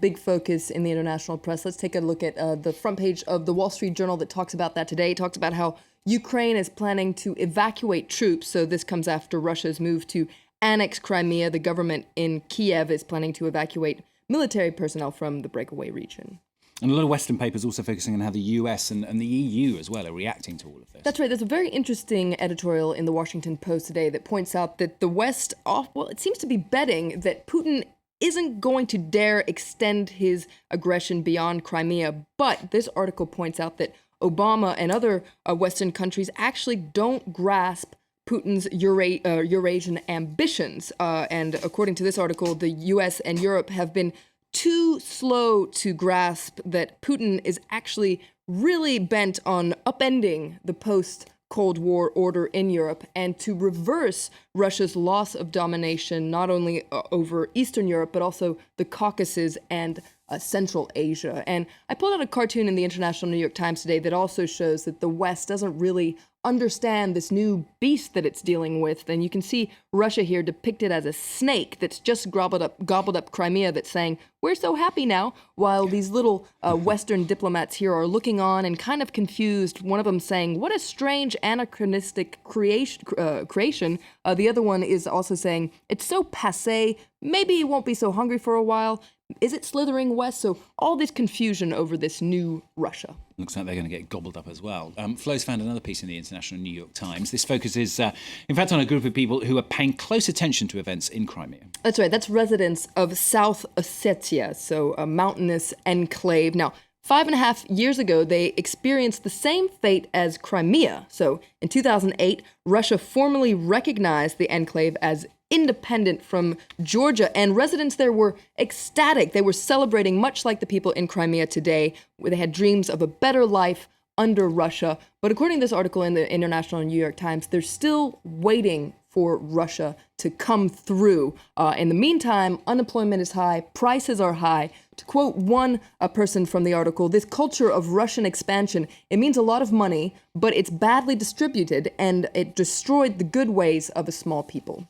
big focus in the international press. Let's take a look at the front page of the Wall Street Journal that talks about that today. It talks about how Ukraine is planning to evacuate troops. So this comes after Russia's move to annex Crimea. The government in Kiev is planning to evacuate military personnel from the breakaway region. And a lot of Western papers also focusing on how the US and the EU as well are reacting to all of this. That's right. There's a very interesting editorial in the Washington Post today that points out that the West, it seems to be betting that Putin isn't going to dare extend his aggression beyond Crimea. But this article points out that Obama and other Western countries actually don't grasp Putin's Eurasian ambitions. And according to this article, the US and Europe have been too slow to grasp that Putin is actually really bent on upending the post-Cold War order in Europe and to reverse Russia's loss of domination, not only over Eastern Europe, but also the Caucasus and Central Asia. And I pulled out a cartoon in the International New York Times today that also shows that the West doesn't really understand this new beast that it's dealing with. And you can see Russia here depicted as a snake that's just gobbled up Crimea, that's saying, we're so happy now, while these little Western diplomats here are looking on and kind of confused. One of them saying, what a strange anachronistic creation. The other one is also saying, it's so passé, maybe he won't be so hungry for a while. Is it slithering west? So all this confusion over this new Russia. Looks like they're going to get gobbled up as well. Flo's found another piece in the International New York Times. This focuses, in fact, on a group of people who are paying close attention to events in Crimea. That's right. That's residents of South Ossetia, so a mountainous enclave. Now, 5.5 years ago, they experienced the same fate as Crimea. So in 2008, Russia formally recognized the enclave as independent from Georgia, and residents there were ecstatic. They were celebrating, much like the people in Crimea today, where they had dreams of a better life under Russia. But according to this article in the International New York Times, they're still waiting for Russia to come through. In the meantime, unemployment is high, prices are high. To quote one person from the article, this culture of Russian expansion, it means a lot of money, but it's badly distributed, and it destroyed the good ways of a small people.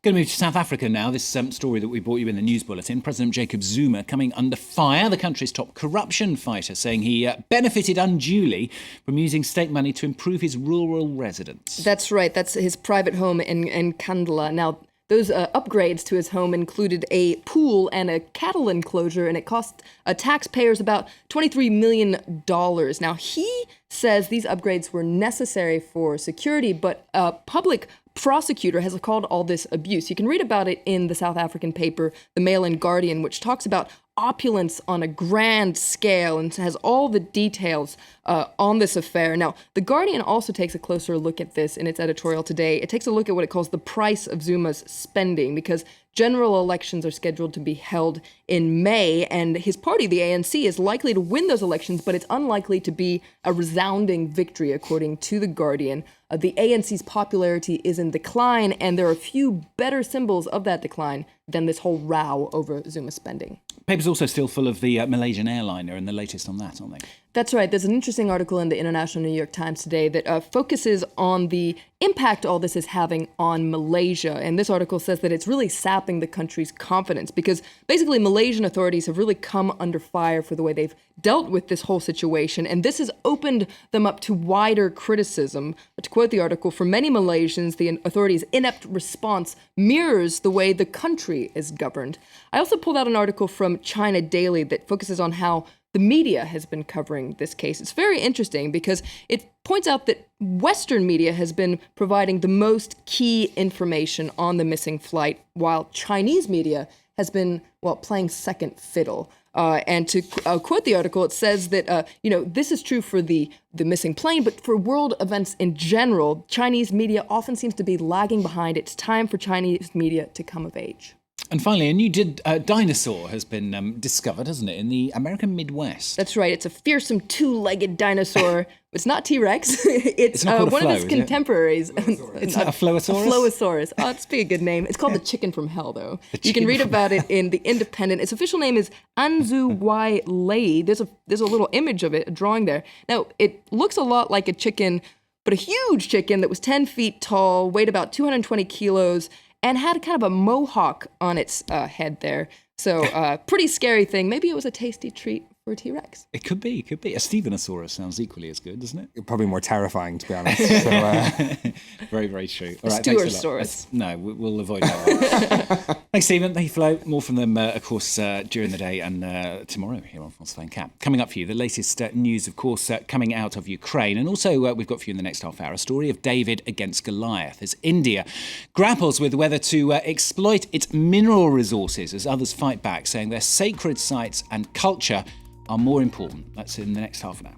Going to move to South Africa now. This story that we brought you in the news bulletin. President Jacob Zuma coming under fire. The country's top corruption fighter saying he benefited unduly from using state money to improve his rural residence. That's right. That's his private home in Kandla. Now, those upgrades to his home included a pool and a cattle enclosure, and it cost taxpayers about $23 million. Now, he says these upgrades were necessary for security, but public prosecutor has called all this abuse. You can read about it in the South African paper, the Mail and Guardian, which talks about opulence on a grand scale and has all the details on this affair. Now, the Guardian also takes a closer look at this in its editorial today. It takes a look at what it calls the price of Zuma's spending, because general elections are scheduled to be held in May, and his party, the ANC, is likely to win those elections, but it's unlikely to be a resounding victory, according to the Guardian. The ANC's popularity is in decline, and there are a few better symbols of that decline than this whole row over Zuma's spending. Papers also still full of the Malaysian airliner and the latest on that, aren't they? That's right. There's an interesting article in the International New York Times today that focuses on the impact all this is having on Malaysia. And this article says that it's really sapping the country's confidence because basically Malaysian authorities have really come under fire for the way they've dealt with this whole situation. And this has opened them up to wider criticism. To quote the article, for many Malaysians, the authorities' inept response mirrors the way the country is governed. I also pulled out an article from China Daily that focuses on how the media has been covering this case. It's very interesting because it points out that Western media has been providing the most key information on the missing flight, while Chinese media has been, playing second fiddle. And to quote the article, it says that, this is true for the missing plane, but for world events in general, Chinese media often seems to be lagging behind. It's time for Chinese media to come of age. And finally, a new dinosaur has been discovered, hasn't it, in the American Midwest? That's right. It's a fearsome two-legged dinosaur. It's not T-Rex. It's not one Flo, of his contemporays. It's not a Floasaurus? A Floasaurus. Oh, it's be a good name. It's called the chicken from hell, though. You can read about it in The Independent. Its official name is Anzu Y Lei. There's a little image of it, a drawing there. Now, it looks a lot like a chicken, but a huge chicken that was 10 feet tall, weighed about 220 kilos, and had kind of a mohawk on its head there. So pretty scary thing. Maybe it was a tasty treat for a T-Rex. It could be. A Stephenosaurus sounds equally as good, doesn't it? Probably more terrifying, to be honest. So, Very, very true. All right, Stewarsaurus. thanks a lot. No, we'll avoid that one. Thanks, Stephen. Thank you, Flo. More from them, of course, during the day and tomorrow here on France 5 Cap. Coming up for you, the latest news, of course, coming out of Ukraine. And also, we've got for you in the next half hour a story of David against Goliath as India grapples with whether to exploit its mineral resources as others fight back, saying their sacred sites and culture are more important. That's in the next half an hour.